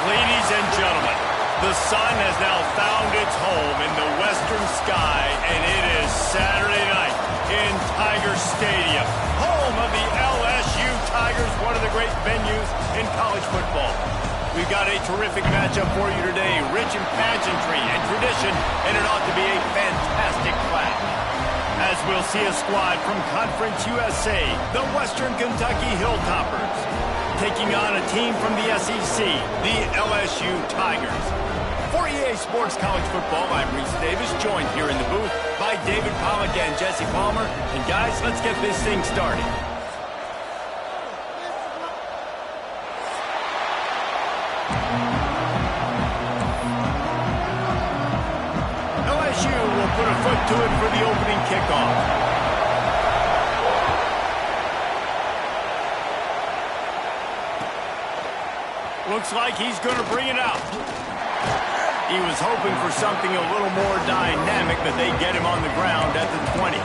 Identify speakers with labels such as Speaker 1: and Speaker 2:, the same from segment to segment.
Speaker 1: Ladies and gentlemen, the sun has now found its home in the western sky, and it is Saturday night in Tiger Stadium, home of the LSU Tigers, one of the great venues in college football. We've got a terrific matchup for you today, rich in pageantry and tradition, and it ought to be a fantastic clash. As we'll see a squad from Conference USA, the Western Kentucky Hilltoppers, taking on a team from the SEC, the LSU Tigers. For EA Sports College Football, I'm Reese Davis, joined here in the booth by David Pollack and Jesse Palmer. And guys, let's get this thing started. LSU will put a foot to it for the opening kickoff. Looks like he's going to bring it out. He was hoping for something a little more dynamic, but they get him on the ground at the 20.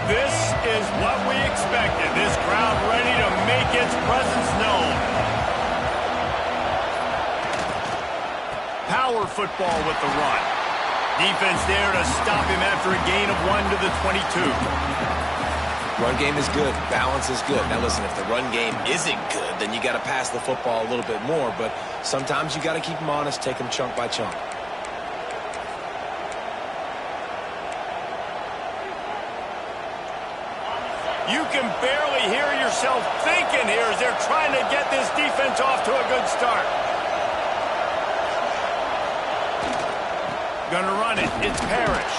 Speaker 1: This is what we expected. This crowd ready to make its presence known. Power football with the run. Defense there to stop him after a gain of 1 to the 22.
Speaker 2: Run game is good. Balance is good. Now listen, if the run game isn't good, then you got to pass the football a little bit more. But sometimes you got to keep them honest, take them chunk by chunk.
Speaker 1: You can barely hear yourself thinking here as they're trying to get this defense off to a good start. Gonna run it. It's Parrish.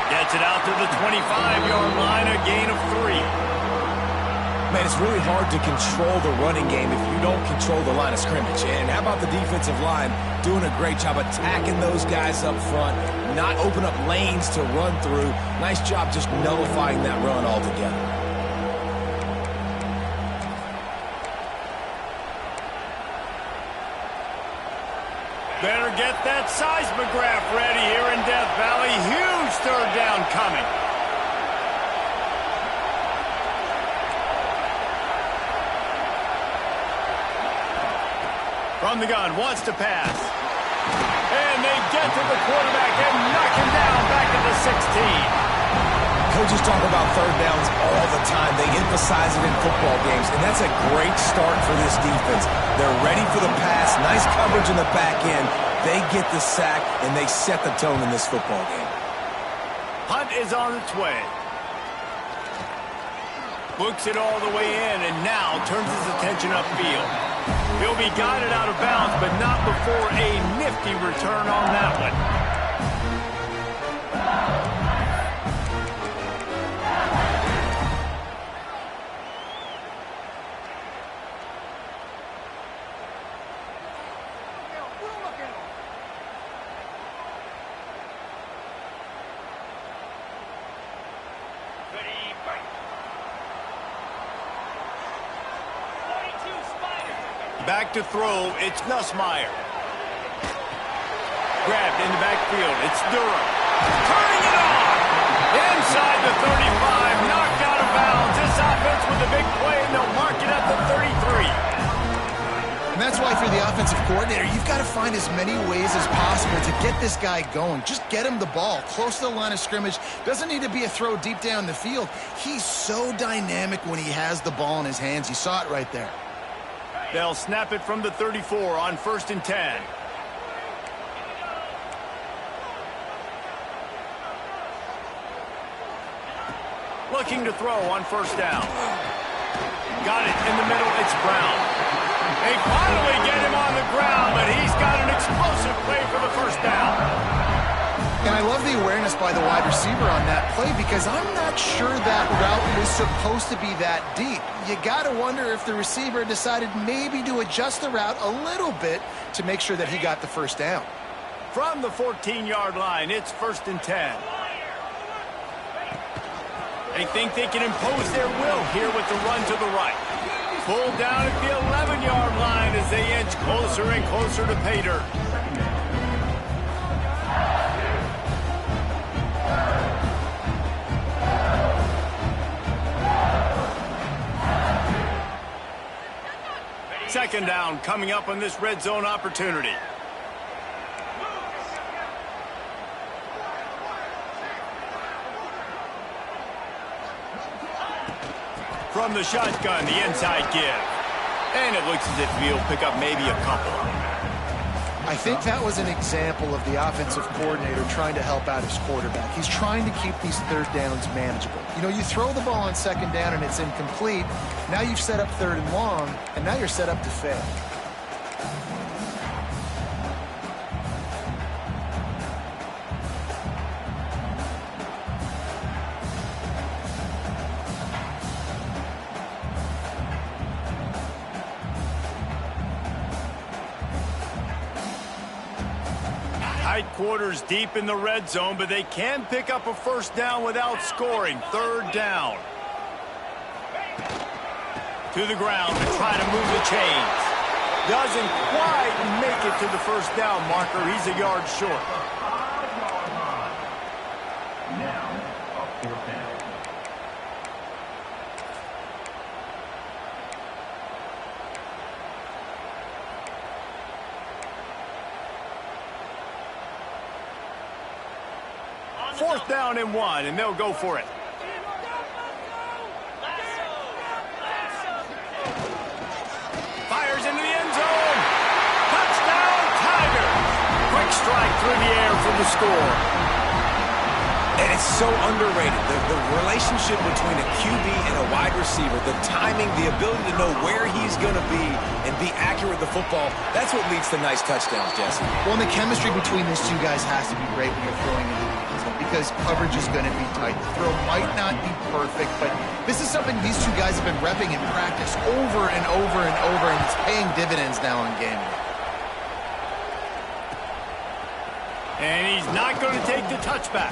Speaker 1: Gets it out to the 25-yard line, a gain of 3.
Speaker 2: Man, it's really hard to control the running game if you don't control the line of scrimmage. And how about the defensive line doing a great job attacking those guys up front, not open up lanes to run through. Nice job just nullifying that run altogether.
Speaker 1: Better get that seismograph ready here in Death Valley. Huge third down coming. From the gun, wants to pass. And they get to the quarterback and knock him down back at the 16.
Speaker 2: Coaches talk about third downs all the time. They emphasize it in football games, and that's a great start for this defense. They're ready for the pass, nice coverage in the back end. They get the sack, and they set the tone in this football game.
Speaker 1: Hunt is on its way. Books it all the way in, and now turns his attention upfield. He'll be guided out of bounds, but not before a nifty return on that one. Back to throw, it's Nussmeier. Grabbed in the backfield, it's Durham. Turning it on! Inside the 35, knocked out of bounds. This offense with a big play, and they'll mark it at the 33.
Speaker 3: And that's why, if you're the offensive coordinator, you've got to find as many ways as possible to get this guy going. Just get him the ball close to the line of scrimmage. Doesn't need to be a throw deep down the field. He's so dynamic when he has the ball in his hands. You saw it right there.
Speaker 1: They'll snap it from the 34 on 1st and 10. Looking to throw on 1st down. Got it in the middle, it's Brown. They finally get him on the ground, but he's got an explosive play for the 1st down.
Speaker 3: And I love the awareness by the wide receiver on that play, because I'm not sure that route was supposed to be that deep. You got to wonder if the receiver decided maybe to adjust the route a little bit to make sure that he got the 1st down.
Speaker 1: From the 14-yard line, it's 1st and 10. They think they can impose their will here with the run to the right. Pulled down at the 11-yard line as they inch closer and closer to pay dirt. Second down coming up on this red zone opportunity. From the shotgun, the inside give. And it looks as if he'll pick up maybe a couple.
Speaker 3: I think that was an example of the offensive coordinator trying to help out his quarterback. He's trying to keep these 3rd downs manageable. You know, you throw the ball on 2nd down and it's incomplete. Now you've set up 3rd and long, and now you're set up to fail.
Speaker 1: Tight quarters deep in the red zone, but they can pick up a 1st down without scoring. 3rd down. To the ground to try to move the chains. Doesn't quite make it to the 1st down marker. He's a yard short. Fourth down and 1, and they'll go for it. Fires into the end zone. Touchdown, Tigers. Quick strike through the air for the score.
Speaker 2: And it's so underrated. The relationship between a QB and a wide receiver, the timing, the ability to know where he's going to be and be accurate with the football, that's what leads to nice touchdowns, Jesse.
Speaker 3: Well, and the chemistry between these two guys has to be great when you're throwing into the end zone, because coverage is going to be tight. The throw might not be perfect, but this is something these two guys have been repping in practice over and over and over, and it's paying dividends now in game day.
Speaker 1: And he's not going to take the touchback.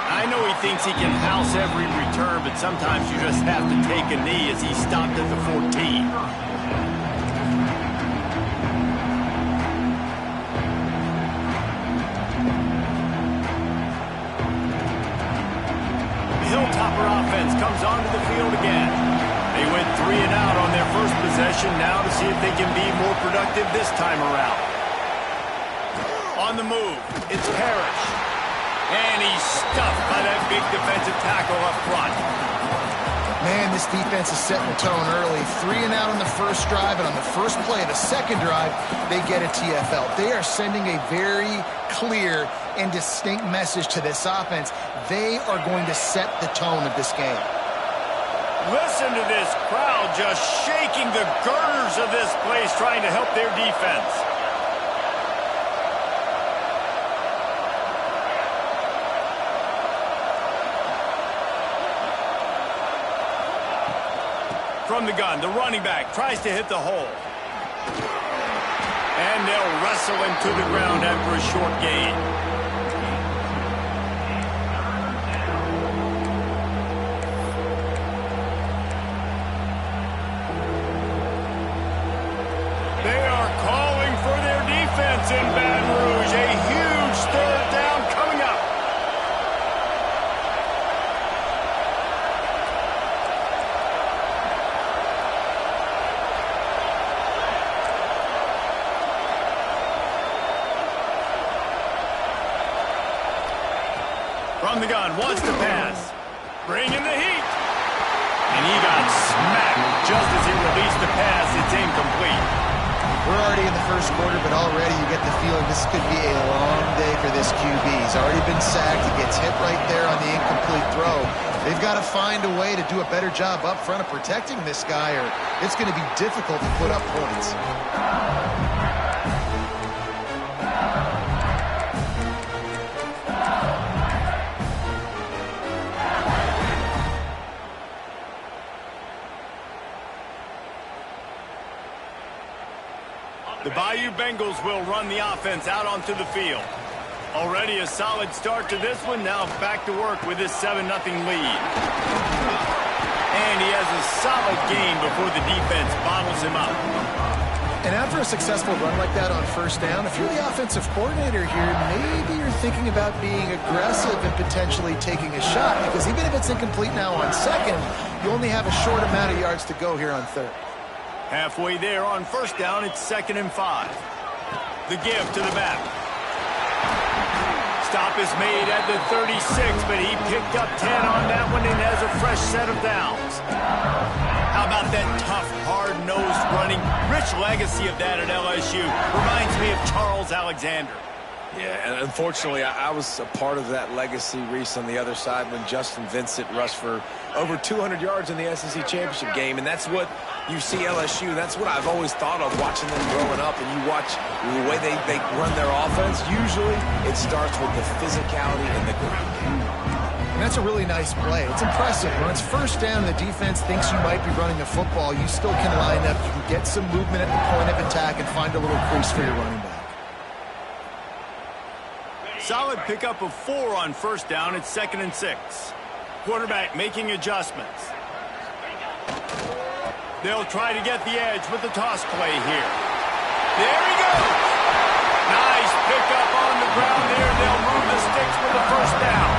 Speaker 1: I know he thinks he can house every return, but sometimes you just have to take a knee as he stopped at the 14. The Hilltopper offense comes onto the field again. They went 3 and out on their first possession, now to see if they can be more productive this time around. On the move, it's Parrish. And he's stuffed by that big defensive tackle up front.
Speaker 3: Man, this defense is setting the tone early. 3 and out on the first drive, and on the first play of the second drive, they get a TFL. They are sending a very clear and distinct message to this offense. They are going to set the tone of this game.
Speaker 1: Listen to this crowd just shaking the girders of this place, trying to help their defense. From the gun, the running back tries to hit the hole. And they'll wrestle him to the ground after a short gain. From the gun, wants to pass. Bringing the heat. And he got smacked just as he released the pass. It's incomplete.
Speaker 3: We're already in the first quarter, but already you get the feeling this could be a long day for this QB. He's already been sacked. He gets hit right there on the incomplete throw. They've got to find a way to do a better job up front of protecting this guy, or it's going to be difficult to put up points.
Speaker 1: The Bayou Bengals will run the offense out onto the field. Already a solid start to this one. Now back to work with this 7-0 lead. And he has a solid gain before the defense bottles him up.
Speaker 3: And after a successful run like that on first down, if you're the offensive coordinator here, maybe you're thinking about being aggressive and potentially taking a shot, because even if it's incomplete now on second, you only have a short amount of yards to go here on third.
Speaker 1: Halfway there on first down, it's 2nd and 5. The give to the back. Stop is made at the 36, but he picked up 10 on that one and has a fresh set of downs. How about that tough, hard-nosed running? Rich legacy of that at LSU. Reminds me of Charles Alexander.
Speaker 2: Yeah, and unfortunately, I was a part of that legacy, Reese, on the other side when Justin Vincent rushed for over 200 yards in the SEC Championship game, and that's what you see LSU. That's what I've always thought of watching them growing up, and you watch the way they run their offense. Usually, it starts with the physicality and the ground game.
Speaker 3: And that's a really nice play. It's impressive. When it's first down and the defense thinks you might be running the football, you still can line up. You can get some movement at the point of attack and find a little crease for your running back.
Speaker 1: Solid pickup of 4 on first down. It's 2nd and 6. Quarterback making adjustments. They'll try to get the edge with the toss play here. There he goes. Nice pickup on the ground there. They'll move the sticks with the first down.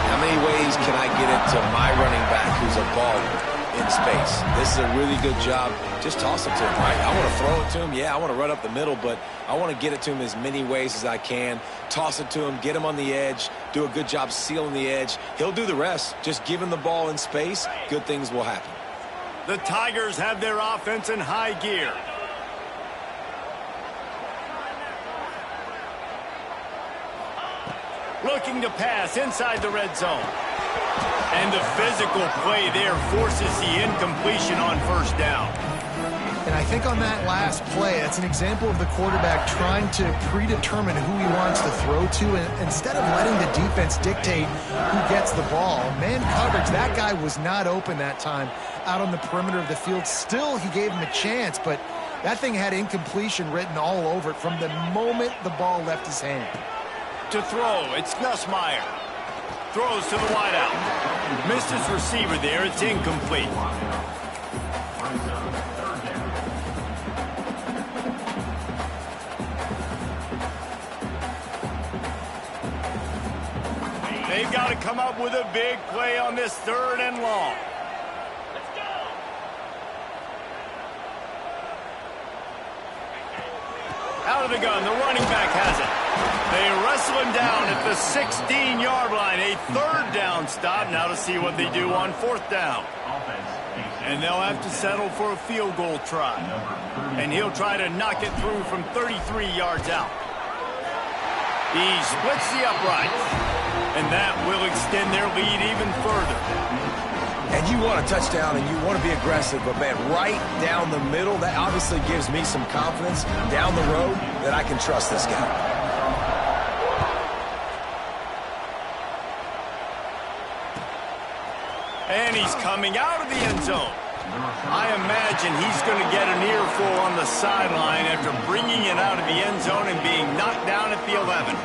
Speaker 2: How many ways can I get it to my running back who's a baller in space? This is a really good job. Just toss it to him, right? I want to throw it to him. Yeah, I want to run up the middle, but I want to get it to him as many ways as I can. Toss it to him, get him on the edge, do a good job sealing the edge. He'll do the rest. Just give him the ball in space. Good things will happen.
Speaker 1: The Tigers have their offense in high gear. Looking to pass inside the red zone. And the physical play there forces the incompletion on first down.
Speaker 3: And I think on that last play, that's an example of the quarterback trying to predetermine who he wants to throw to, and instead of letting the defense dictate who gets the ball. Man coverage, that guy was not open that time out on the perimeter of the field. Still, he gave him a chance, but that thing had incompletion written all over it from the moment the ball left his hand.
Speaker 1: To throw, it's Nussmeier. Throws to the wideout. Missed his receiver there. It's incomplete. They've got to come up with a big play on this 3rd and long. Out of the gun, the running back has it. They wrestle him down at the 16-yard line. A 3rd down stop. Now to see what they do on 4th down. And they'll have to settle for a field goal try. And he'll try to knock it through from 33 yards out. He splits the uprights. And that will extend their lead even further.
Speaker 2: And you want a touchdown and you want to be aggressive, but man, right down the middle, that obviously gives me some confidence down the road that I can trust this guy.
Speaker 1: And he's coming out of the end zone. I imagine he's going to get an earful on the sideline after bringing it out of the end zone and being knocked down at the 11.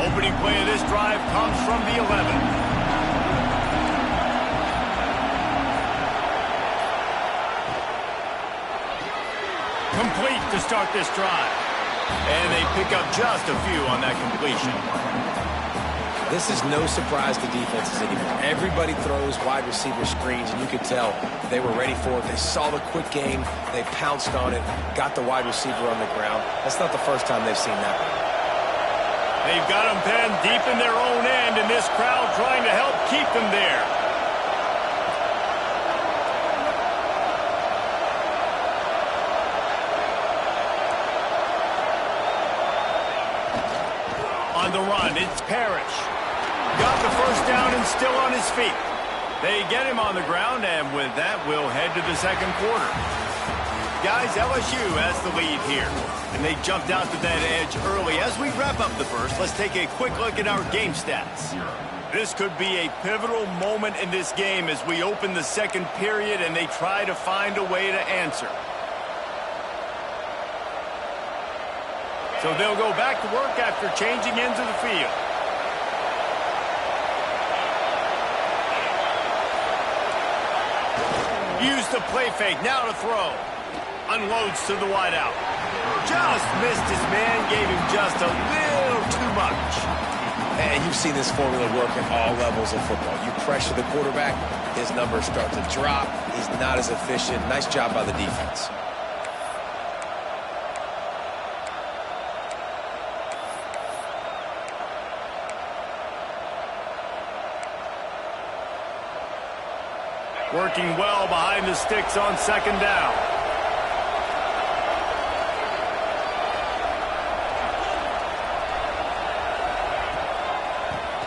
Speaker 1: Opening play of this drive comes from the 11. Complete to start this drive. And they pick up just a few on that completion.
Speaker 2: This is no surprise to defenses anymore. Everybody throws wide receiver screens, and you could tell they were ready for it. They saw the quick game. They pounced on it, got the wide receiver on the ground. That's not the first time they've seen that.
Speaker 1: They've got them penned deep in their own end, and this crowd trying to help keep them there. On the run, it's Parrish. Got the first down and still on his feet. They get him on the ground, and with that, we'll head to the second quarter. Guys, LSU has the lead here, and they jumped out to that edge early. As we wrap up the first, let's take a quick look at our game stats. This could be a pivotal moment in this game as we open the second period and they try to find a way to answer. So they'll go back to work after changing ends of the field. Use the play fake, now to throw. Unloads to the wideout. Just missed his man, gave him just a little too much.
Speaker 2: And you've seen this formula work at all levels of football. You pressure the quarterback, his numbers start to drop. He's not as efficient. Nice job by the defense.
Speaker 1: Working well behind the sticks on second down.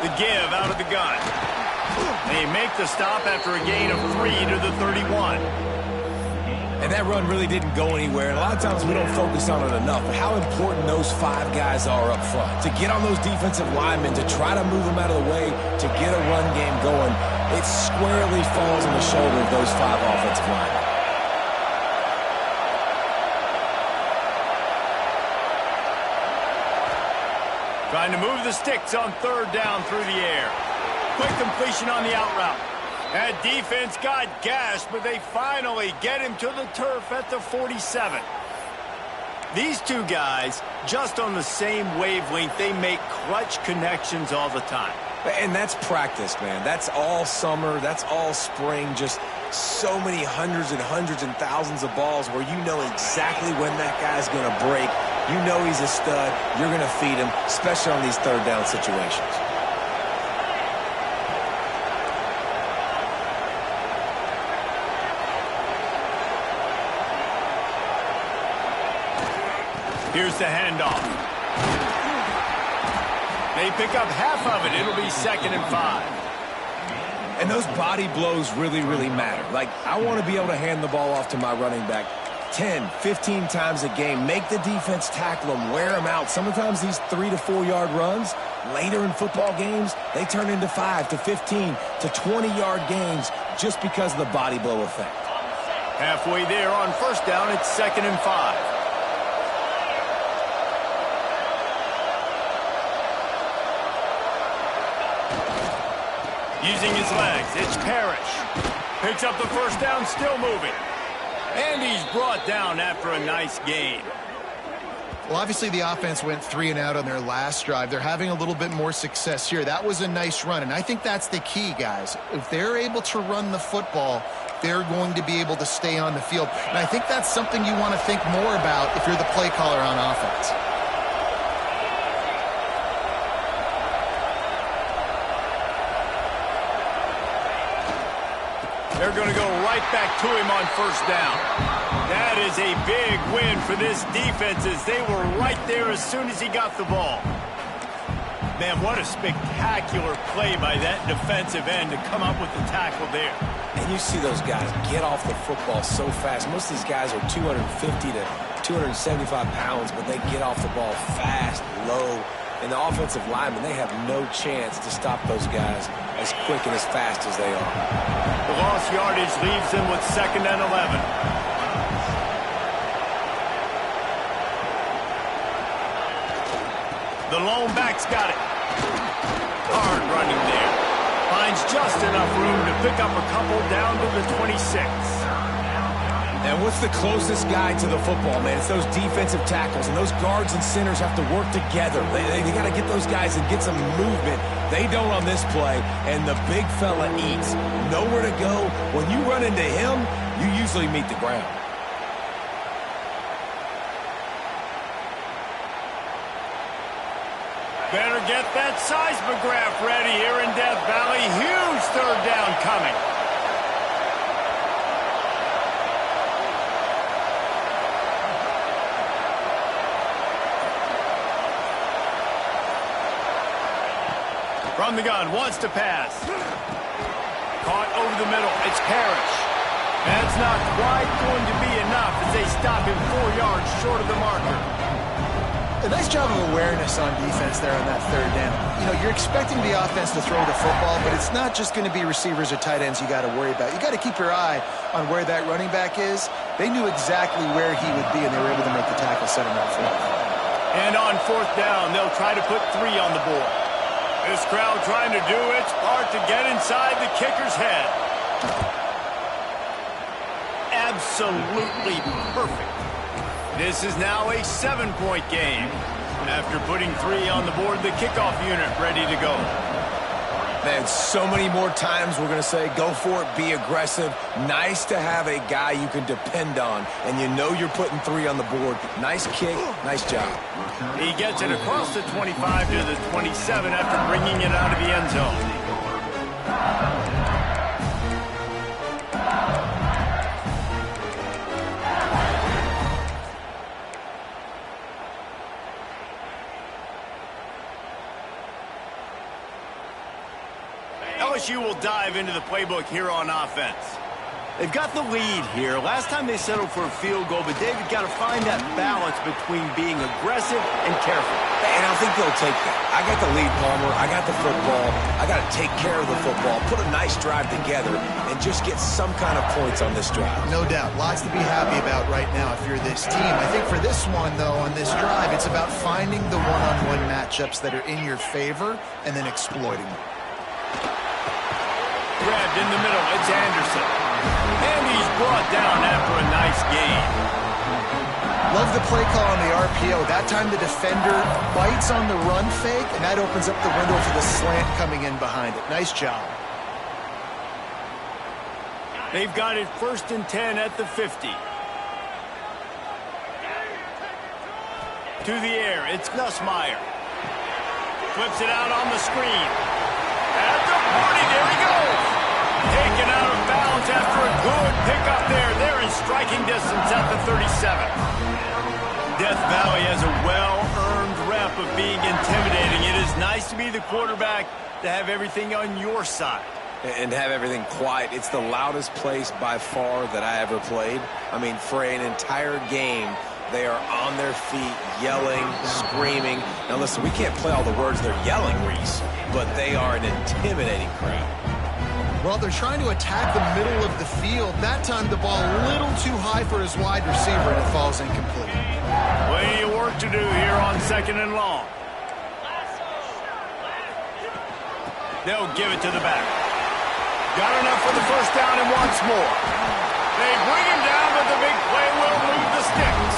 Speaker 1: The give out of the gun. They make the stop after a gain of 3 to the 31.
Speaker 2: And that run really didn't go anywhere. And a lot of times we don't focus on it enough. But how important those 5 guys are up front. To get on those defensive linemen, to try to move them out of the way, to get a run game going, it squarely falls on the shoulder of those 5 offensive linemen.
Speaker 1: Trying to move the sticks on third down through the air. Quick completion on the out route. That defense got gashed, but they finally get him to the turf at the 47. These two guys, just on the same wavelength, they make clutch connections all the time.
Speaker 2: And that's practice, man. That's all summer. That's all spring. Just so many hundreds and thousands of balls where you know exactly when that guy's going to break. You know he's a stud. You're going to feed him, especially on these third down situations.
Speaker 1: Here's the handoff. They pick up half of it. It'll be 2nd and 5.
Speaker 2: And those body blows really, really matter. Like, I want to be able to hand the ball off to my running back 10, 15 times a game. Make the defense tackle them, wear them out. Sometimes these 3 to 4 yard runs, later in football games, they turn into 5 to 15 to 20-yard gains just because of the body blow effect.
Speaker 1: Halfway there on first down, it's 2nd and 5. Using his legs, it's Parrish. Picks up the first down, still moving. And he's brought down after a nice gain.
Speaker 3: Well, obviously the offense went 3 and out on their last drive. They're having a little bit more success here. That was a nice run, and I think that's the key, guys. If they're able to run the football, they're going to be able to stay on the field. And I think that's something you want to think more about if you're the play caller on offense.
Speaker 1: They're going to go right back to him on first down. That is a big win for this defense as they were right there as soon as he got the ball. Man, what a spectacular play by that defensive end to come up with the tackle there.
Speaker 2: And you see those guys get off the football so fast. Most of these guys are 250 to 275 pounds, but they get off the ball fast, low. And the offensive linemen, they have no chance to stop those guys as quick and as fast as they are.
Speaker 1: The lost yardage leaves them with 2nd and 11. The lone back's got it. Hard running there. Finds just enough room to pick up a couple down to the 26.
Speaker 2: And what's the closest guy to the football, man? It's those defensive tackles, and those guards and centers have to work together. They got to get those guys and get some movement. They don't on this play, and the big fella eats. Nowhere to go. When you run into him, you usually meet the ground.
Speaker 1: Better get that seismograph ready here in Death Valley. Huge third down coming. From the gun, wants to pass. Caught over the middle. It's Parrish. That's not quite going to be enough as they stop him 4 yards short of the marker.
Speaker 3: A nice job of awareness on defense there on that third down. You know, you're expecting the offense to throw the football, but it's not just going to be receivers or tight ends you got to worry about. You got to keep your eye on where that running back is. They knew exactly where he would be, and they were able to make the tackle, set him up for it.
Speaker 1: And on fourth down, they'll try to put 3 on the board. This crowd trying to do its part to get inside the kicker's head. Absolutely perfect. This is now a 7-point game. After putting 3 on the board, the kickoff unit ready to go.
Speaker 2: Man, so many more times we're going to say, go for it, be aggressive. Nice to have a guy you can depend on, and you know you're putting 3 on the board. Nice kick, nice job.
Speaker 1: He gets it across the 25 to the 27 after bringing it out of the end zone. LSU will dive into the playbook here on offense. They've got the lead here. Last time they settled for a field goal, but they've got to find that balance between being aggressive and careful.
Speaker 2: And I think they'll take that. I got the lead, Palmer. I got the football. I got to take care of the football, put a nice drive together, and just get some kind of points on this drive.
Speaker 3: No doubt. Lots to be happy about right now if you're this team. I think for this one, though, on this drive, it's about finding the one-on-one matchups that are in your favor and then exploiting them.
Speaker 1: Grabbed in the middle, it's Anderson. And he's brought down after a nice gain.
Speaker 3: Love the play call on the RPO. That time the defender bites on the run fake, and that opens up the window for the slant coming in behind it. Nice job.
Speaker 1: They've got it 1st and 10 at the 50. To the air, it's Nussmeier. Flips it out on the screen. At the 40, there he goes. Taken out of bounds after a good pickup there. They're in striking distance at the 37. Death Valley has a well-earned rep of being intimidating. It is nice to be the quarterback to have everything on your side.
Speaker 2: And have everything quiet. It's the loudest place by far that I ever played. I mean, for an entire game, they are on their feet, yelling, screaming. Now listen, we can't play all the words they're yelling, Reese, but they are an intimidating crowd.
Speaker 3: Well, they're trying to attack the middle of the field. That time the ball a little too high for his wide receiver, and it falls incomplete.
Speaker 1: Plenty of work to do here on 2nd and long. They'll give it to the back. Got enough for the first down and once more. They bring him down, but the big play will move the sticks.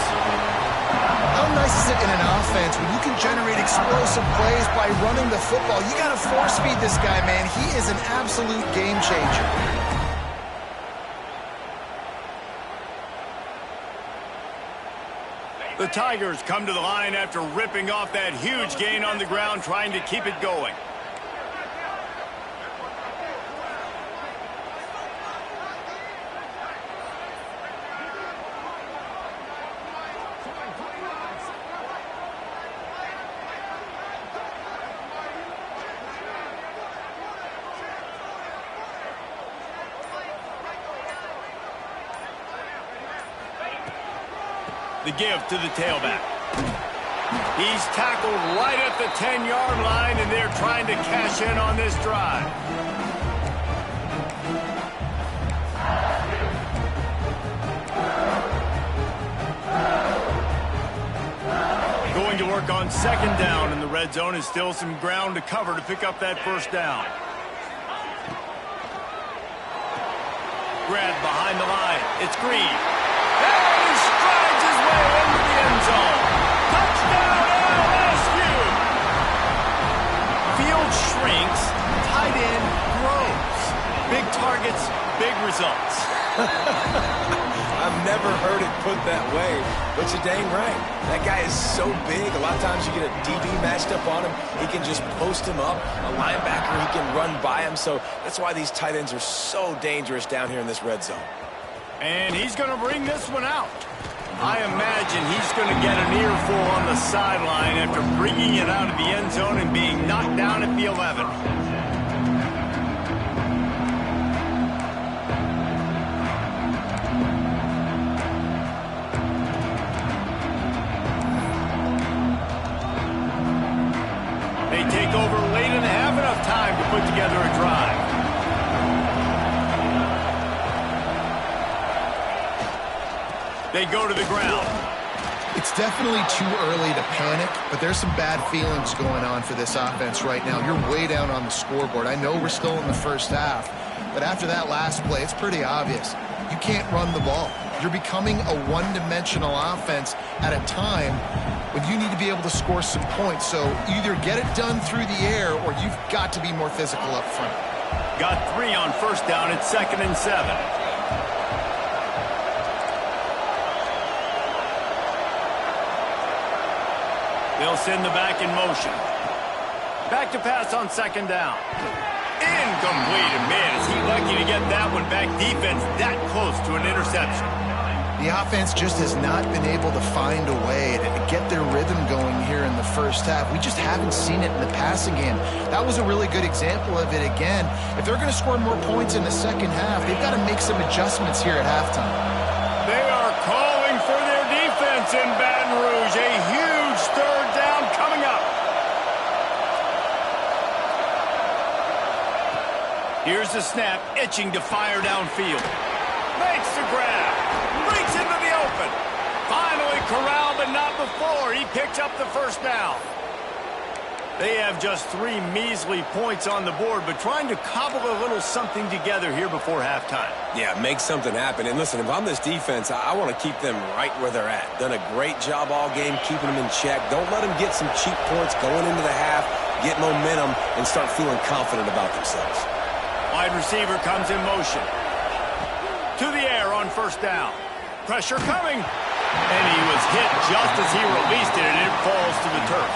Speaker 3: How nice is it in an offense when you can generate explosive plays by running the football? You got to force feed this guy, man. He is an absolute game changer.
Speaker 1: The Tigers come to the line after ripping off that huge gain on the ground, trying to keep it going. The give to the tailback. He's tackled right at the 10-yard line, and they're trying to cash in on this drive. Going to work on 2nd down, and the red zone is still some ground to cover to pick up that first down. Grabbed behind the line. It's Green. Big targets, big results.
Speaker 2: I've never heard it put that way, but you're dang right. That guy is so big. A lot of times you get a DB matched up on him. He can just post him up. A linebacker, he can run by him. So that's why these tight ends are so dangerous down here in this red zone.
Speaker 1: And he's going to bring this one out. I imagine he's going to get an earful on the sideline after bringing it out of the end zone and being knocked down at the 11. They take over late and have enough time to put together a drive. They go to the ground.
Speaker 3: It's definitely too early to panic, but there's some bad feelings going on for this offense right now. You're way down on the scoreboard. I know we're still in the first half, but after that last play, it's pretty obvious. You can't run the ball. You're becoming a one-dimensional offense at a time when you need to be able to score some points. So either get it done through the air or you've got to be more physical up front.
Speaker 1: Got 3 on first down at 2nd and 7. They'll send the back in motion. Back to pass on 2nd down. Incomplete. And man, is he lucky to get that one back. Defense that close to an interception.
Speaker 3: The offense just has not been able to find a way to get their rhythm going here in the first half. We just haven't seen it in the passing game. That was a really good example of it again. If they're going to score more points in the second half, they've got to make some adjustments here at halftime.
Speaker 1: They are calling for their defense in Baton Rouge. A huge third down coming up. Here's the snap, itching to fire downfield. Makes the grab. Breaks into the open. Finally corralled, but not before. He picks up the first down. They have just 3 measly points on the board, but trying to cobble a little something together here before halftime.
Speaker 2: Yeah, make something happen. And listen, if I'm this defense, I want to keep them right where they're at. Done a great job all game keeping them in check. Don't let them get some cheap points going into the half, get momentum, and start feeling confident about themselves.
Speaker 1: Wide receiver comes in motion. To the air on first down. Pressure coming. And he was hit just as he released it, and it falls to the turf.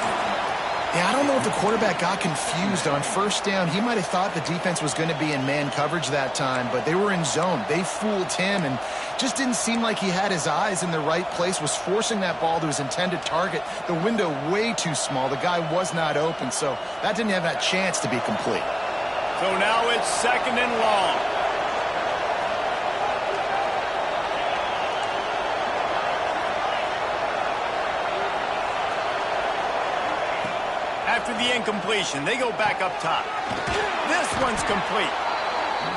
Speaker 3: Yeah, I don't know if the quarterback got confused on first down. He might have thought the defense was going to be in man coverage that time, but they were in zone. They fooled him and just didn't seem like he had his eyes in the right place, was forcing that ball to his intended target. The window way too small. The guy was not open, so that didn't have that chance to be complete.
Speaker 1: So now it's 2nd and long. After the incompletion, they go back up top. This one's complete.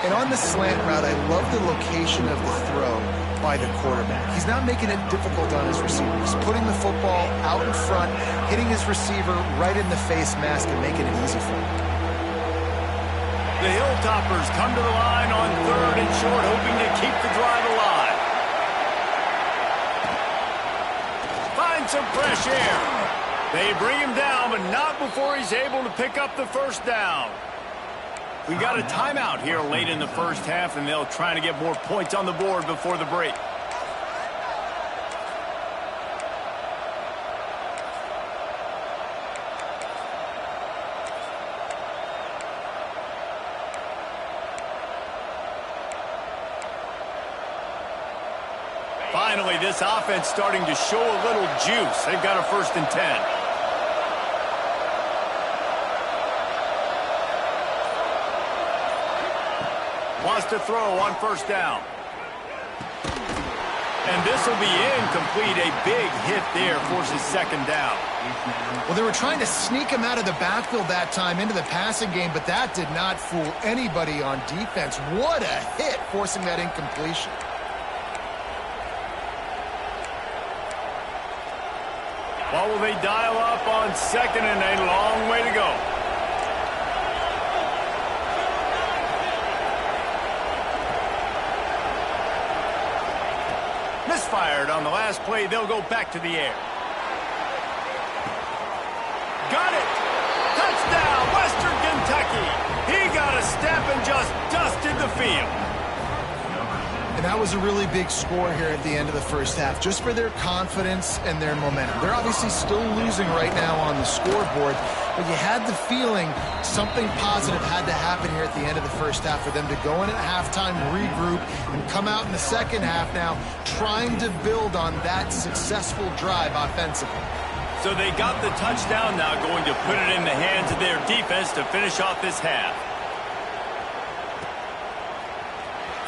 Speaker 3: And on the slant route, I love the location of the throw by the quarterback. He's not making it difficult on his receiver. He's putting the football out in front, hitting his receiver right in the face mask and making it easy for him.
Speaker 1: The Hilltoppers come to the line on 3rd and short, hoping to keep the drive alive. Find some fresh air. They bring him down, but not before he's able to pick up the first down. We got a timeout here late in the first half, and they'll try to get more points on the board before the break. Finally, this offense starting to show a little juice. They've got a 1st and 10. Wants to throw on first down. And this will be incomplete. A big hit there forces 2nd down.
Speaker 3: Well, they were trying to sneak him out of the backfield that time into the passing game, but that did not fool anybody on defense. What a hit, forcing that incompletion.
Speaker 1: What will they dial up on 2nd and a long way to go? Misfired on the last play. They'll go back to the air. Got it! Touchdown, Western Kentucky! He got a step and just dusted the field.
Speaker 3: And that was a really big score here at the end of the first half, just for their confidence and their momentum. They're obviously still losing right now on the scoreboard, but you had the feeling something positive had to happen here at the end of the first half for them to go in at halftime, regroup, and come out in the second half now trying to build on that successful drive offensively.
Speaker 1: So they got the touchdown now, going to put it in the hands of their defense to finish off this half.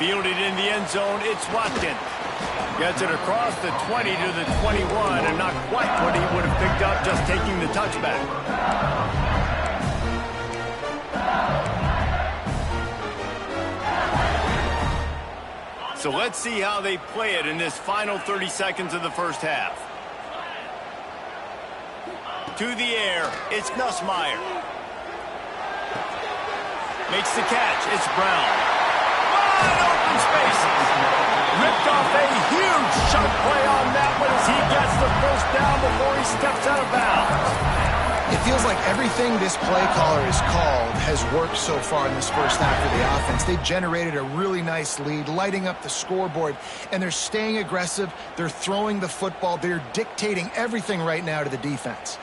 Speaker 1: Fielded in the end zone, it's Watkins. Gets it across the 20 to the 21, and not quite what he would have picked up just taking the touchback. So let's see how they play it in this final 30 seconds of the first half. To the air, it's Nussmeier. Makes the catch, it's Brown. Open spaces. Ripped off a huge chunk play on that one as he gets the first down before he steps out of bounds.
Speaker 3: It feels like everything this play caller has called has worked so far in this first half of the offense. They've generated a really nice lead, lighting up the scoreboard, and they're staying aggressive. They're throwing the football. They're dictating everything right now to the defense.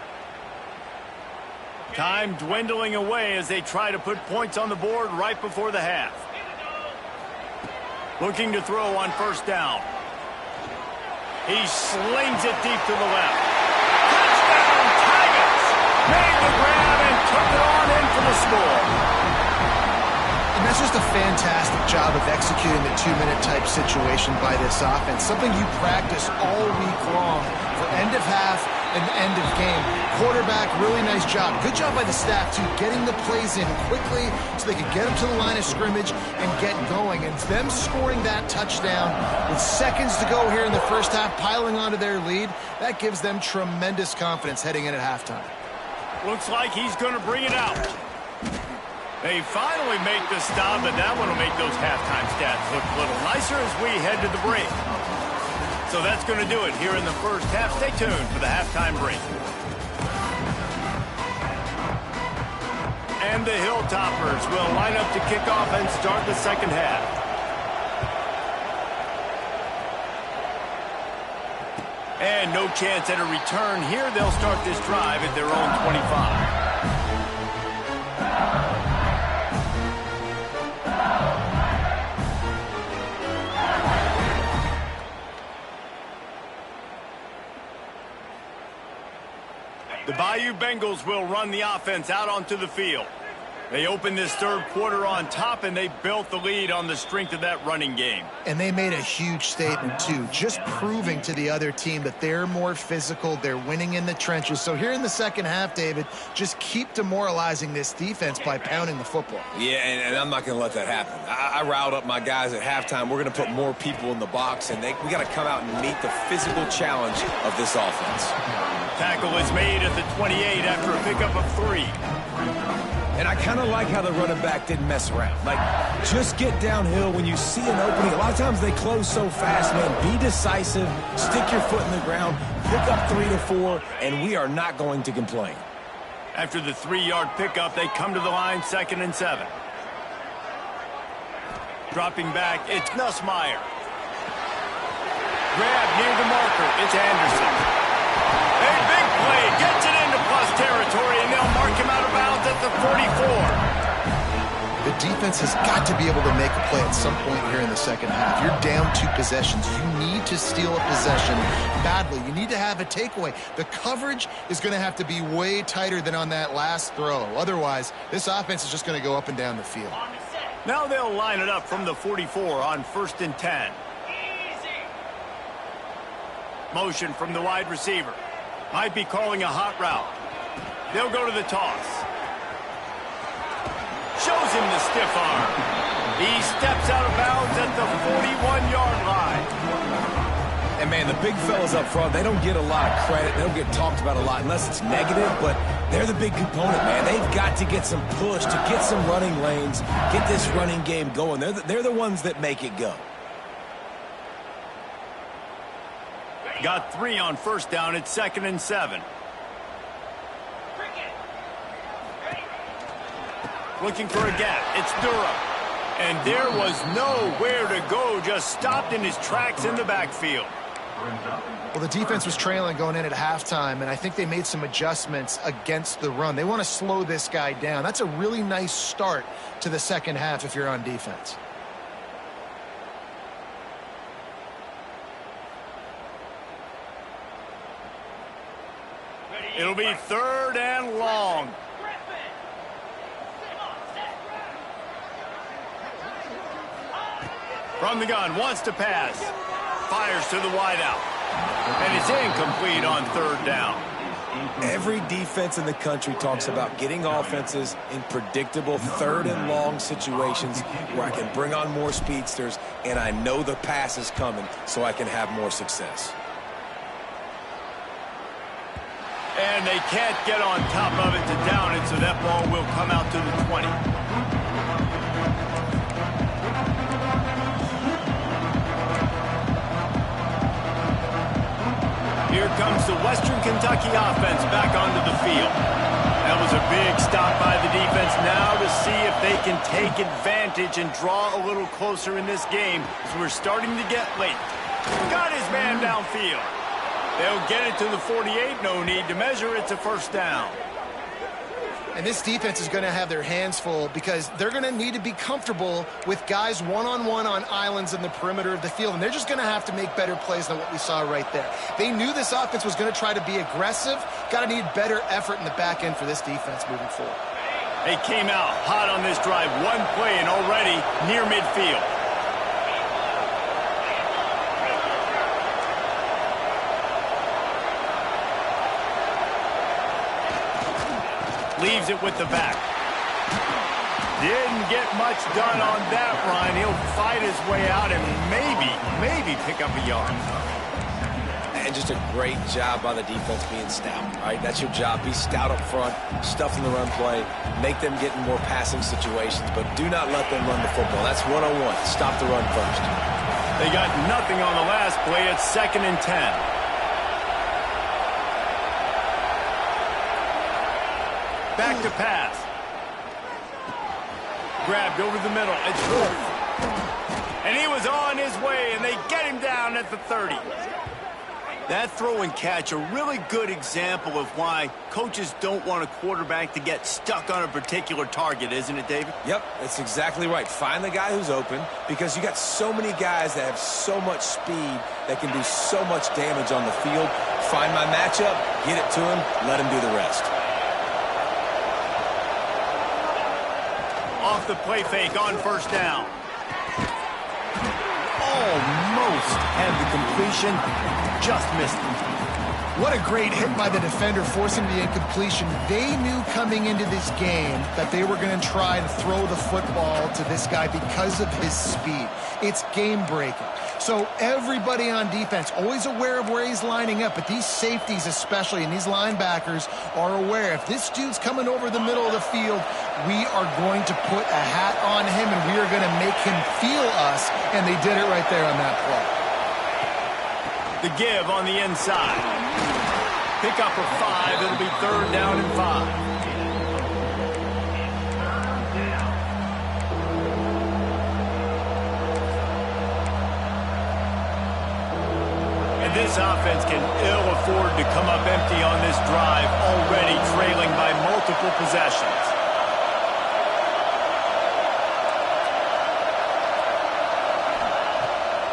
Speaker 1: Time dwindling away as they try to put points on the board right before the half. Looking to throw on first down. He slings it deep to the left. Touchdown, Tigers! Made the grab and took it on in for the score.
Speaker 3: And that's just a fantastic job of executing the two-minute type situation by this offense. Something you practice all week long for end of half and end of game. Quarterback, really nice job. Good job by the staff, too, getting the plays in quickly so they could get them to the line of scrimmage and get going. And them scoring that touchdown with seconds to go here in the first half, piling onto their lead, that gives them tremendous confidence heading in at halftime.
Speaker 1: Looks like he's going to bring it out. They finally make the stop, but that one will make those halftime stats look a little nicer as we head to the break. So that's going to do it here in the first half. Stay tuned for the halftime break. And the Hilltoppers will line up to kick off and start the second half. And no chance at a return here. They'll start this drive at their own 25. The Bayou Bengals will run the offense out onto the field. They opened this third quarter on top, and they built the lead on the strength of that running game.
Speaker 3: And they made a huge statement, too, just proving to the other team that they're more physical, they're winning in the trenches. So here in the second half, David, just keep demoralizing this defense by pounding the football.
Speaker 2: Yeah, and I'm not going to let that happen. I riled up my guys at halftime. We're going to put more people in the box, and we got to come out and meet the physical challenge of this offense.
Speaker 1: Tackle is made at the 28 after a pickup of 3.
Speaker 2: And I kind of like how the running back didn't mess around. Like, just get downhill when you see an opening. A lot of times they close so fast, man. Be decisive, stick your foot in the ground, pick up 3 to 4, and we are not going to complain.
Speaker 1: After the 3-yard pickup, they come to the line, 2nd and 7. Dropping back, it's Nussmeier. Grab near the marker, it's Anderson. A big play, gets it into plus territory, and they'll mark him out of bounds at the 44.
Speaker 3: The defense has got to be able to make a play at some point here in the second half. You're down 2 possessions. You need to steal a possession badly. You need to have a takeaway. The coverage is going to have to be way tighter than on that last throw. Otherwise, this offense is just going to go up and down the field.
Speaker 1: Now they'll line it up from the 44 on 1st and 10. Motion from the wide receiver. Might be calling a hot route. They'll go to the toss. Shows him the stiff arm. He steps out of bounds at the 41-yard line.
Speaker 2: And, man, the big fellas up front, they don't get a lot of credit. They don't get talked about a lot unless it's negative, but they're the big component, man. They've got to get some push to get some running lanes, get this running game going. They're the ones that make it go.
Speaker 1: Got 3 on first down. It's 2nd and 7. Looking for a gap. It's Durham. And there was nowhere to go, just stopped in his tracks in the backfield.
Speaker 3: Well, the defense was trailing going in at halftime, and I think they made some adjustments against the run. They want to slow this guy down. That's a really nice start to the second half if you're on defense.
Speaker 1: It'll be 3rd and long. From the gun, wants to pass. Fires to the wideout. And it's incomplete on 3rd down.
Speaker 2: Every defense in the country talks about getting offenses in predictable 3rd and long situations where I can bring on more speedsters and I know the pass is coming so I can have more success.
Speaker 1: And they can't get on top of it to down it, so that ball will come out to the 20. Here comes the Western Kentucky offense back onto the field. That was a big stop by the defense. Now to see if they can take advantage and draw a little closer in this game as we're starting to get late. Got his man downfield. They'll get it to the 48. No need to measure. It's a 1st down.
Speaker 3: And this defense is going to have their hands full because they're going to need to be comfortable with guys one-on-one on islands in the perimeter of the field. And they're just going to have to make better plays than what we saw right there. They knew this offense was going to try to be aggressive. Got to need better effort in the back end for this defense moving forward.
Speaker 1: They came out hot on this drive. One play and already near midfield. Leaves it with the back. Didn't get much done on that run. He'll fight his way out and maybe pick up a yard.
Speaker 2: And just a great job by the defense being stout, right? That's your job. Be stout up front, stuff in the run play, make them get in more passing situations, but do not let them run the football. That's 101. Stop the run first.
Speaker 1: They got nothing on the last play. It's 2nd and 10. Back to pass. Grabbed over the middle. It's 4th. And he was on his way, and they get him down at the 30. That throw and catch, a really good example of why coaches don't want a quarterback to get stuck on a particular target, isn't it, David?
Speaker 2: Yep, that's exactly right. Find the guy who's open because you got so many guys that have so much speed that can do so much damage on the field. Find my matchup, get it to him, let him do the rest.
Speaker 1: Off the play fake on 1st down. Almost had the completion, just missed it.
Speaker 3: What a great hit by the defender forcing the incompletion. They knew coming into this game that they were going to try to throw the football to this guy because of his speed. It's game-breaking. So everybody on defense always aware of where he's lining up, but these safeties especially and these linebackers are aware. If this dude's coming over the middle of the field, we are going to put a hat on him and we are going to make him feel us, and they did it right there on that
Speaker 1: The
Speaker 3: play.
Speaker 1: give on the inside. Pick up a 5. It'll be 3rd down and 5. This offense can ill afford to come up empty on this drive, already trailing by multiple possessions.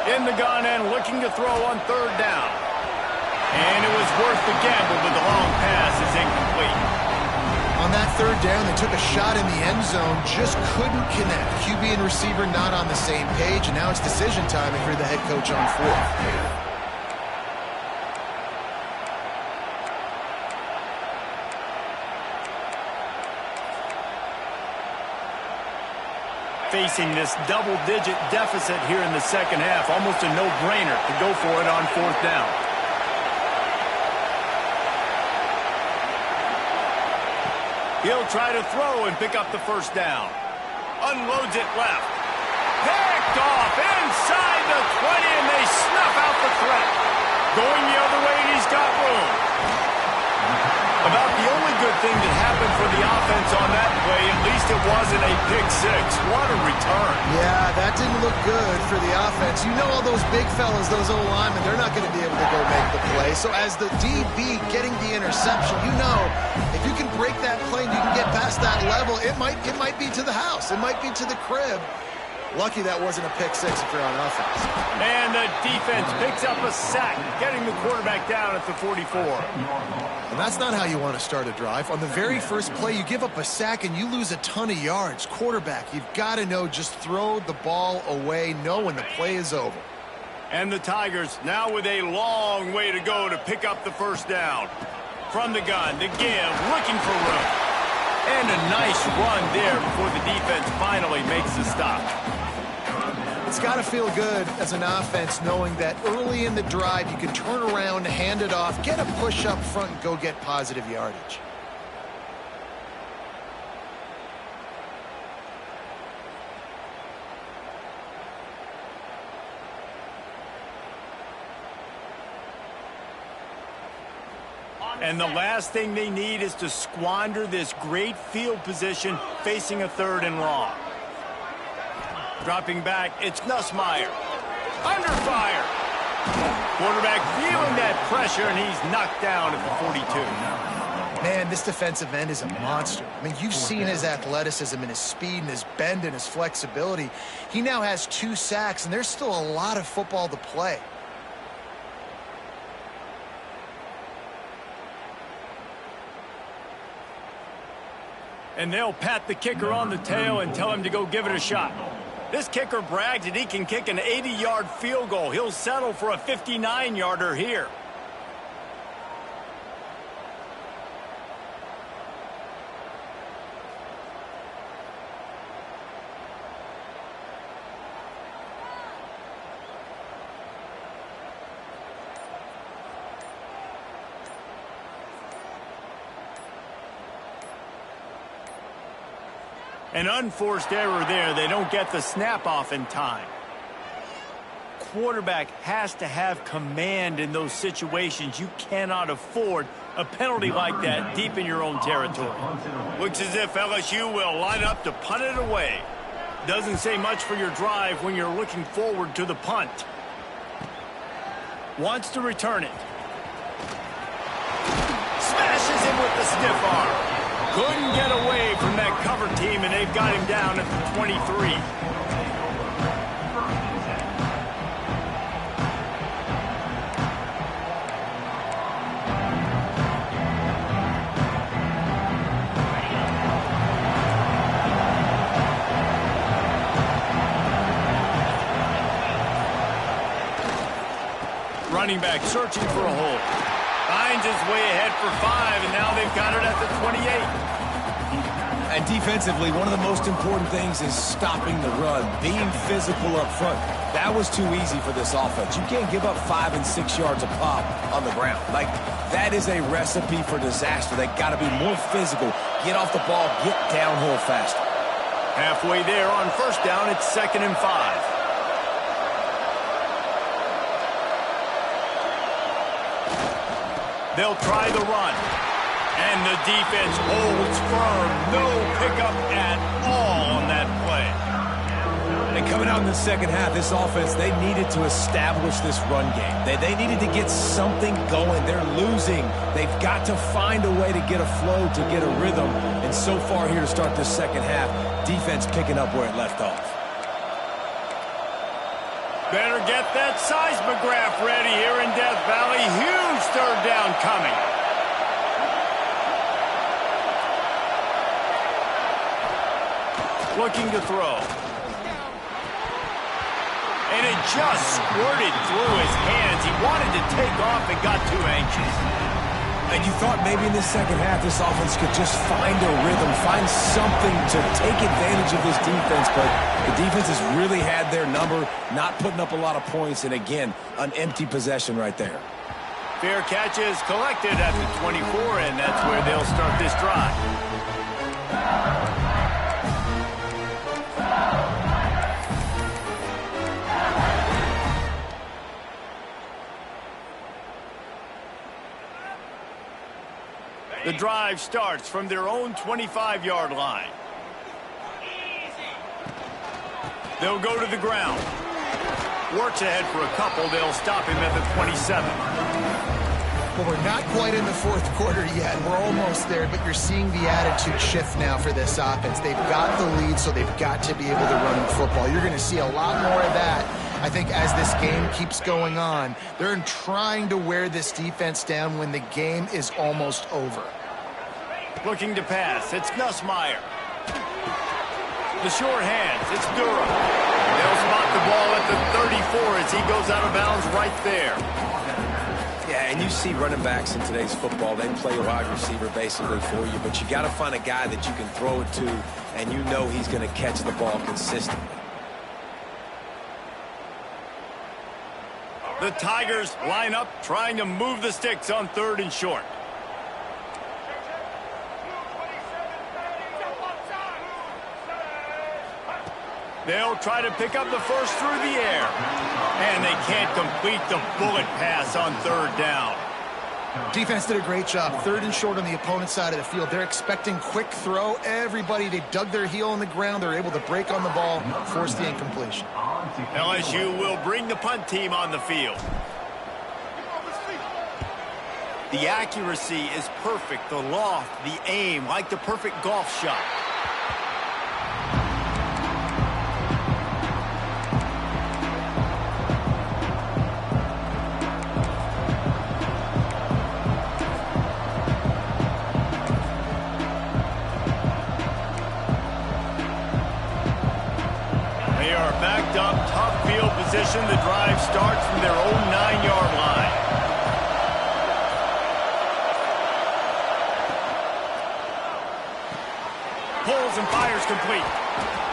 Speaker 1: In the gun and looking to throw on 3rd down. And it was worth the gamble, but the long pass is incomplete.
Speaker 3: On that 3rd down, they took a shot in the end zone, just couldn't connect. QB and receiver not on the same page, and now it's decision time if you're the head coach on 4th.
Speaker 1: Facing this double-digit deficit here in the second half, almost a no-brainer to go for it on 4th down. He'll try to throw and pick up the 1st down. Unloads it left. Picked off inside the 20, and they snuff out the threat. Going the other way, and he's got room. About the only good thing that happened for the offense on that play, at least least it wasn't a pick six. What a return.
Speaker 3: Yeah, that didn't look good for the offense. You know all those big fellas, those O-linemen, they're not going to be able to go make the play. So as the DB getting the interception, you know if you can break that plane, you can get past that level, it might be to the house. It might be to the crib. Lucky that wasn't a pick six if you're on offense.
Speaker 1: And the defense picks up a sack, getting the quarterback down at the 44.
Speaker 3: And that's not how you want to start a drive. On the very first play, you give up a sack and you lose a ton of yards. Quarterback, you've got to know, just throw the ball away, know when the play is over.
Speaker 1: And the Tigers now with a long way to go to pick up the first down. From the gun, to give, looking for room. And a nice run there before the defense finally makes the stop.
Speaker 3: It's got to feel good as an offense knowing that early in the drive you can turn around, hand it off, get a push up front, and go get positive yardage.
Speaker 1: And the last thing they need is to squander this great field position facing a 3rd and long. Dropping back, it's Nussmeier. Under fire. Quarterback feeling that pressure, and he's knocked down at the 42.
Speaker 3: Man, this defensive end is a monster. I mean, you've seen his athleticism and his speed and his bend and his flexibility. He now has 2 sacks, and there's still a lot of football to play.
Speaker 1: And they'll pat the kicker on the tail and tell him to go give it a shot. This kicker brags that he can kick an 80-yard field goal. He'll settle for a 59-yarder here. An unforced error there. They don't get the snap off in time. Quarterback has to have command in those situations. You cannot afford a penalty like that deep in your own territory. Looks as if LSU will line up to punt it away. Doesn't say much for your drive when you're looking forward to the punt. Wants to return it. Smashes him with the stiff arm. Couldn't get away from that cover team, and they've got him down at the 23. Running back searching for a hole. Finds his way ahead for 5, and now they've got it at the 28.
Speaker 2: And defensively, one of the most important things is stopping the run, being physical up front. That was too easy for this offense. You can't give up 5 and 6 yards a pop on the ground. Like, that is a recipe for disaster. They got to be more physical, get off the ball, get downhill faster.
Speaker 1: Halfway there on first down, it's 2nd and 5. They'll try the run. And the defense holds firm. No pickup at all on that play.
Speaker 2: And coming out in the second half, this offense, they needed to establish this run game. They needed to get something going. They're losing. They've got to find a way to get a flow, to get a rhythm. And so far here to start this second half, defense picking up where it left off.
Speaker 1: Better get that seismograph ready here in Death Valley. Huge 3rd down coming. Looking to throw. And it just squirted through his hands. He wanted to take off and got too anxious.
Speaker 2: And you thought maybe in the second half this offense could just find a rhythm, find something to take advantage of this defense, but the defense has really had their number, not putting up a lot of points, and again, an empty possession right there.
Speaker 1: Fair catch is collected at the 24, and that's where they'll start this drive. The drive starts from their own 25-yard line. They'll go to the ground. Works ahead for a couple. They'll stop him at the 27.
Speaker 3: Well, we're not quite in the fourth quarter yet. We're almost there, but you're seeing the attitude shift now for this offense. They've got the lead, so they've got to be able to run the football. You're going to see a lot more of that, I think, as this game keeps going on. They're trying to wear this defense down when the game is almost over.
Speaker 1: Looking to pass. It's Nussmeier. The short hands. It's Durham. They'll spot the ball at the 34 as he goes out of bounds right there.
Speaker 2: Yeah, and you see running backs in today's football, they play wide receiver basically for you, but you got to find a guy that you can throw it to, and you know he's going to catch the ball consistently.
Speaker 1: The Tigers line up, trying to move the sticks on 3rd and short. They'll try to pick up the first through the air. And they can't complete the bullet pass on 3rd down.
Speaker 3: Defense did a great job. 3rd and short on the opponent's side of the field. They're expecting quick throw. Everybody, they dug their heel on the ground. They're able to break on the ball, force the incompletion.
Speaker 1: LSU will bring the punt team on the field. The accuracy is perfect. The loft, the aim, like the perfect golf shot. Backed up, tough field position. The drive starts from their own 9-yard line. Pulls and fires complete.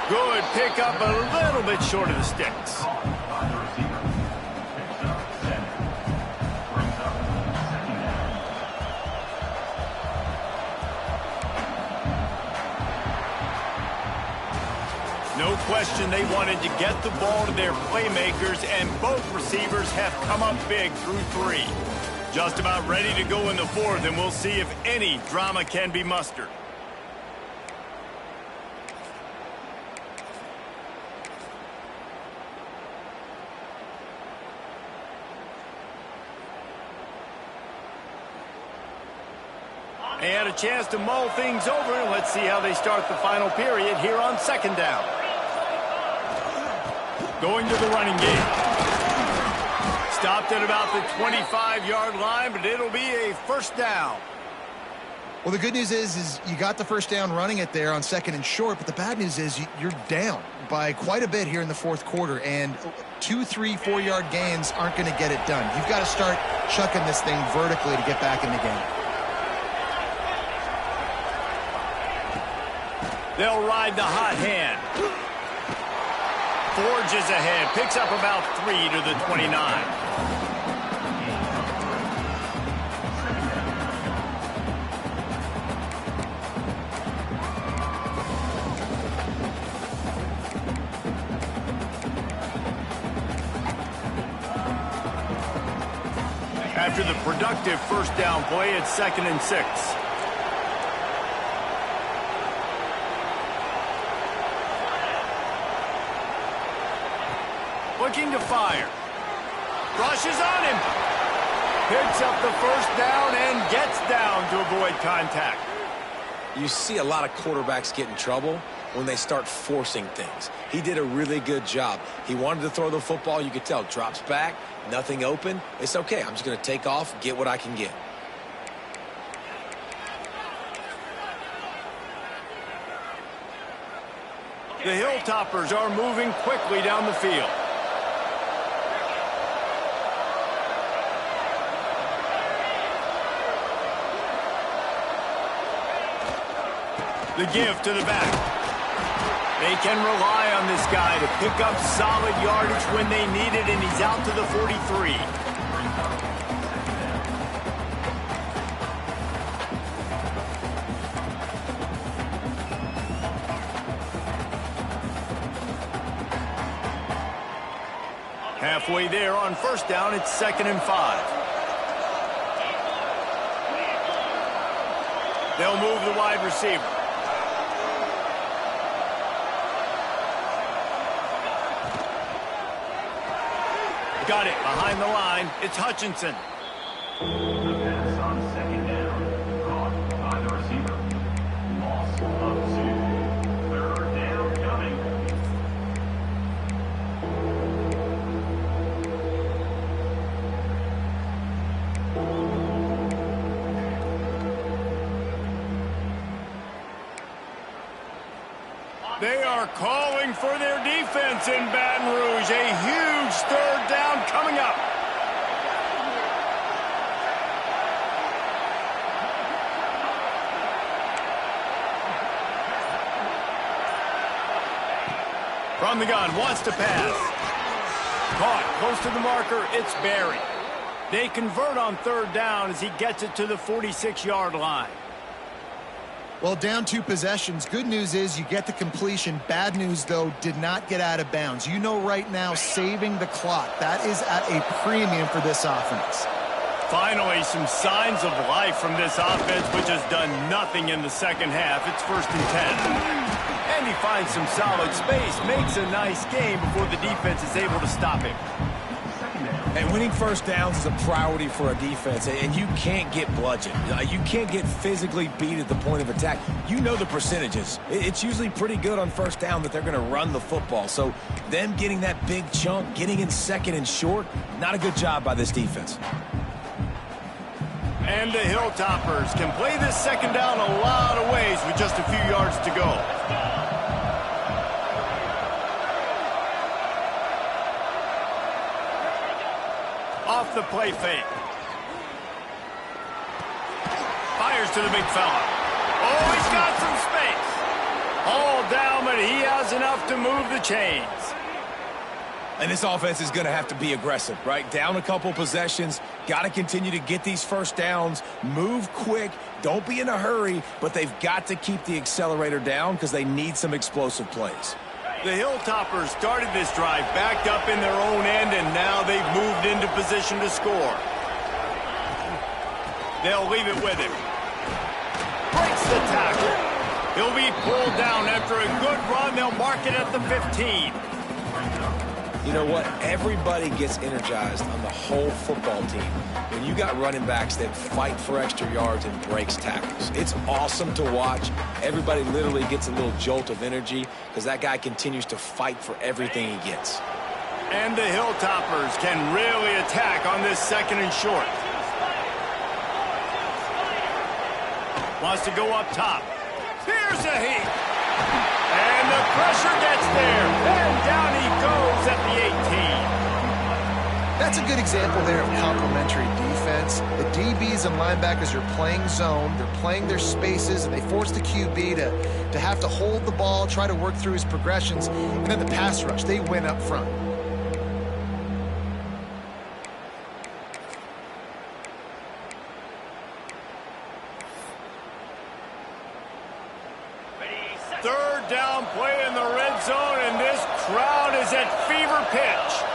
Speaker 1: Good pickup, a little bit short of the sticks. No question they wanted to get the ball to their playmakers, and both receivers have come up big through 3. Just about ready to go in the 4th, and we'll see if any drama can be mustered. They had a chance to mull things over, and let's see how they start the final period here on 2nd down. Going to the running game. Stopped at about the 25-yard line, but it'll be a 1st down.
Speaker 3: Well, the good news is you got the 1st down running it there on 2nd and short, but the bad news is you're down by quite a bit here in the 4th quarter, and 2, 3, 4-yard gains aren't going to get it done. You've got to start chucking this thing vertically to get back in the game.
Speaker 1: They'll ride the hot hand. Forges ahead, picks up about 3 to the 29. After the productive 1st down play, it's 2nd and 6. Looking to fire. Rushes on him. Picks up the 1st down and gets down to avoid contact.
Speaker 2: You see a lot of quarterbacks get in trouble when they start forcing things. He did a really good job. He wanted to throw the football. You could tell. Drops back. Nothing open. It's okay. I'm just going to take off, get what I can get.
Speaker 1: The Hilltoppers are moving quickly down the field. The give to the back. They can rely on this guy to pick up solid yardage when they need it, and he's out to the 43. Halfway there on 1st down, it's 2nd and 5. They'll move the wide receiver. got it behind the line. It's Hutchinson.
Speaker 4: The pass on second down, caught by the receiver. Loss of 2. Third down coming.
Speaker 1: They are calling for their defense in Baton Rouge. A huge third down coming up. From the gun, wants to pass. Caught close to the marker, it's Barry. They convert on third down as he gets it to the 46-yard line.
Speaker 3: Well, down 2 possessions. Good news is you get the completion. Bad news, though, did not get out of bounds. You know right now, saving the clock. That is at a premium for this offense.
Speaker 1: Finally, some signs of life from this offense, which has done nothing in the second half. It's 1st and 10. And he finds some solid space, makes a nice game before the defense is able to stop him.
Speaker 2: And winning first downs is a priority for a defense, and you can't get bludgeoned. You can't get physically beat at the point of attack. You know the percentages. It's usually pretty good on first down that they're going to run the football. So them getting that big chunk, getting in second and short, not a good job by this defense.
Speaker 1: And the Hilltoppers can play this second down a lot of ways with just a few yards to go. Off the play fake. Fires to the big fella. Oh, he's got some space. All down, but he has enough to move the chains.
Speaker 2: And this offense is going to have to be aggressive, right? Down a couple possessions, got to continue to get these first downs, move quick, don't be in a hurry, but they've got to keep the accelerator down because they need some explosive plays.
Speaker 1: The Hilltoppers started this drive backed up in their own end, and now they've moved into position to score. They'll leave it with him. Breaks the tackle. He'll be pulled down after a good run. They'll mark it at the 15.
Speaker 2: You know what? Everybody gets energized on the whole football team when you got running backs that fight for extra yards and breaks tackles. It's awesome to watch. Everybody literally gets a little jolt of energy because that guy continues to fight for everything he gets.
Speaker 1: And the Hilltoppers can really attack on this second and short. Wants to go up top. Here's a heat. And the pressure gets there. And down he goes at the 18.
Speaker 3: That's a good example there of complementary defense. The DBs and linebackers are playing zone. They're playing their spaces, and they force the QB to have to hold the ball, try to work through his progressions. And then the pass rush, they win up front.
Speaker 1: Third down play in the red zone, and this crowd is at fever pitch.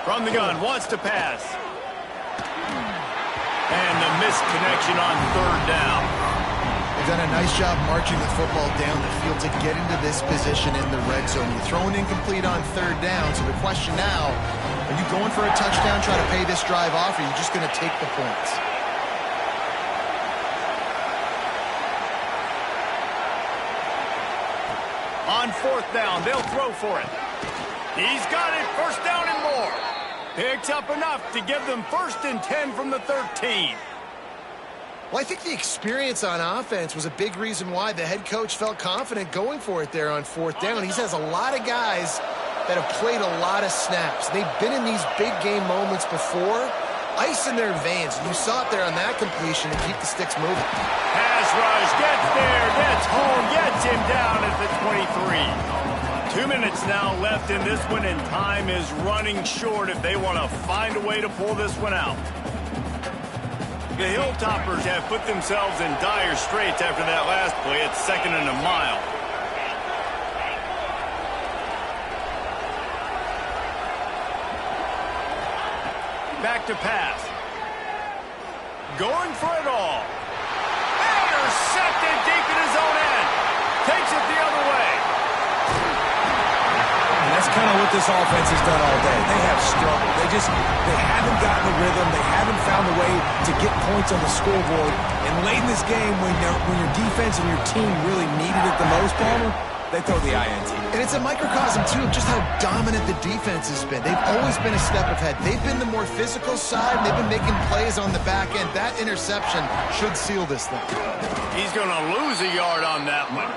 Speaker 1: From the gun, wants to pass. And the missed connection on third down.
Speaker 3: They've done a nice job marching the football down the field to get into this position in the red zone. You're throwing incomplete on third down, so the question now, are you going for a touchdown, try to pay this drive off, or are you just going to take the points?
Speaker 1: On fourth down, they'll throw for it. He's got it, first down and more. Picks up enough to give them 1st and 10 from the 13.
Speaker 3: Well, I think the experience on offense was a big reason why the head coach felt confident going for it there on fourth down. He has a lot of guys that have played a lot of snaps. They've been in these big game moments before. Ice in their veins. You saw it there on that completion to keep the sticks moving.
Speaker 1: Pass rush, gets there, gets home, gets him down at the 23. 2 minutes now left in this one, and time is running short if they want to find a way to pull this one out. The Hilltoppers have put themselves in dire straits after that last play. It's 2nd and a mile. Back to pass. Going for it all. it deep in his own end. Takes it the other way.
Speaker 2: And that's kind of what this offense has done all day. They have struggled. They haven't gotten the rhythm. They haven't found a way to get points on the scoreboard. And late in this game, when your defense and your team really needed it the most, Palmer, they throw the INT.
Speaker 3: And it's a microcosm, too, of just how dominant the defense has been. They've always been a step ahead. They've been the more physical side. They've been making plays on the back end. That interception should seal this thing.
Speaker 1: He's going to lose a yard on that one.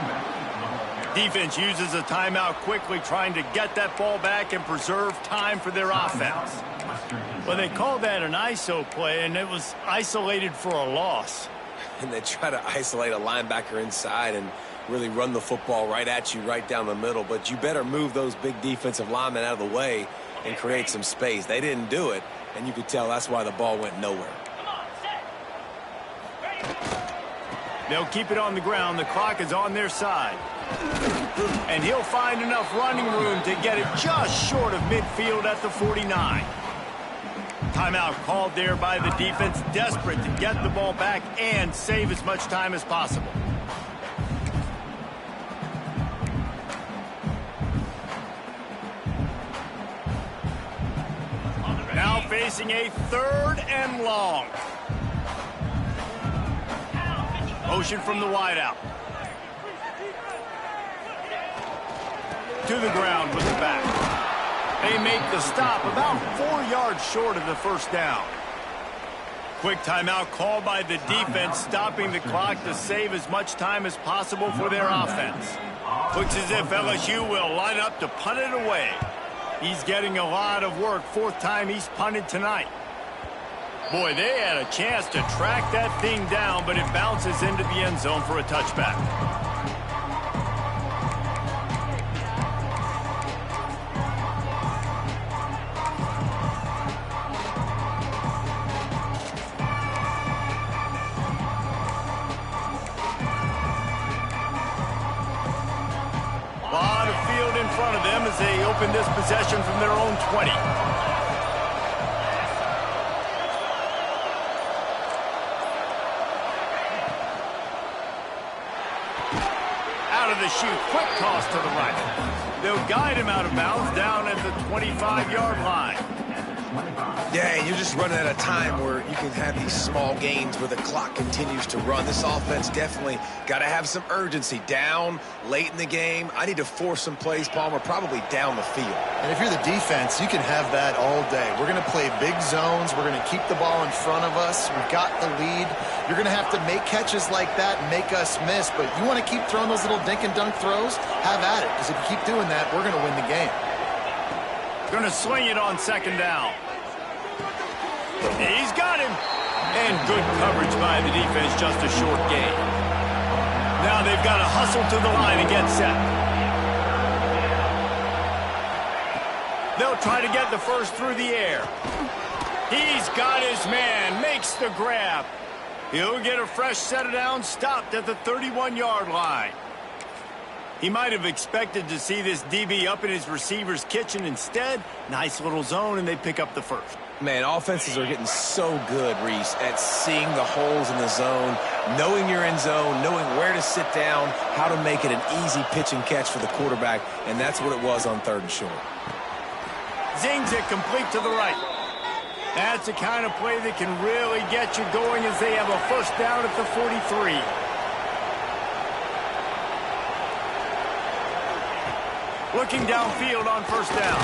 Speaker 1: Defense uses a timeout quickly, trying to get that ball back and preserve time for their offense. Well, they called that an ISO play, and it was isolated for a loss.
Speaker 2: And they try to isolate a linebacker inside and really run the football right at you, right down the middle. But you better move those big defensive linemen out of the way and create some space. They didn't do it, and you could tell that's why the ball went nowhere.
Speaker 1: They'll keep it on the ground. The clock is on their side. And he'll find enough running room to get it just short of midfield at the 49. Timeout called there by the defense, desperate to get the ball back and save as much time as possible. Now facing a 3rd and long. Motion from the wideout. To the ground with the back. They make the stop about 4 yards short of the first down. Quick timeout called by the defense, stopping the clock to save as much time as possible for their offense. Looks as if LSU will line up to punt it away. He's getting a lot of work. 4th time he's punted tonight. Boy, they had a chance to track that thing down, but it bounces into the end zone for a touchback. Lot of field in front of them as they open this possession from their own 20. Out of the chute, quick toss to the right. They'll guide him out of bounds down at the 25-yard line.
Speaker 2: Yeah, and you're just running at a time where you can have these small gains where the clock continues to run. This offense definitely got to have some urgency. Down, late in the game, I need to force some plays, Palmer, probably down the field.
Speaker 3: And if you're the defense, you can have that all day. We're going to play big zones. We're going to keep the ball in front of us. We've got the lead. You're going to have to make catches like that and make us miss. But you want to keep throwing those little dink and dunk throws? Have at it. Because if you keep doing that, we're going to win the game.
Speaker 1: Going to swing it on 2nd down. He's got him. And good coverage by the defense, just a short gain. Now they've got to hustle to the line and get set. They'll try to get the first through the air. He's got his man, makes the grab. He'll get a fresh set of downs, stopped at the 31-yard line. He might have expected to see this DB up in his receiver's kitchen. Instead, nice little zone, and they pick up the first.
Speaker 2: Man, offenses are getting so good, Reese, at seeing the holes in the zone, knowing you're in zone, knowing where to sit down, how to make it an easy pitch and catch for the quarterback, and that's what it was on 3rd and short.
Speaker 1: Zings it complete to the right. That's the kind of play that can really get you going as they have a first down at the 43. Looking downfield on 1st down.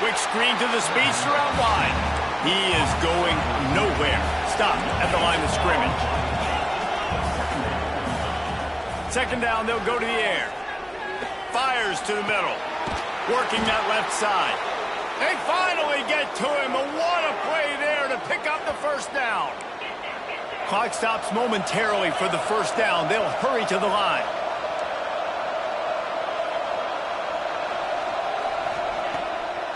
Speaker 1: Quick screen to the speedster out wide. He is going nowhere. Stopped at the line of scrimmage. 2nd down, they'll go to the air. Fires to the middle. Working that left side. They finally get to him. And what a play there to pick up the first down. Clock stops momentarily for the first down. They'll hurry to the line.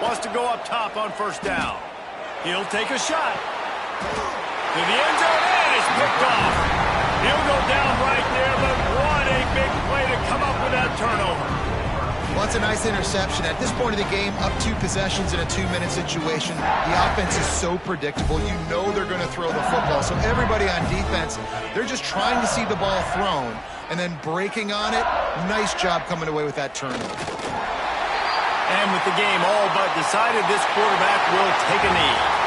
Speaker 1: Wants to go up top on 1st down. He'll take a shot. To the end zone, and it's picked off. He'll go down right there, but what a big play to come up with that turnover.
Speaker 3: Well, it's a nice interception. At this point of the game, up 2 possessions in a 2-minute situation. The offense is so predictable. You know they're going to throw the football. So everybody on defense, they're just trying to see the ball thrown and then breaking on it. Nice job coming away with that turnover.
Speaker 1: And with the game all but decided, this quarterback will take a knee.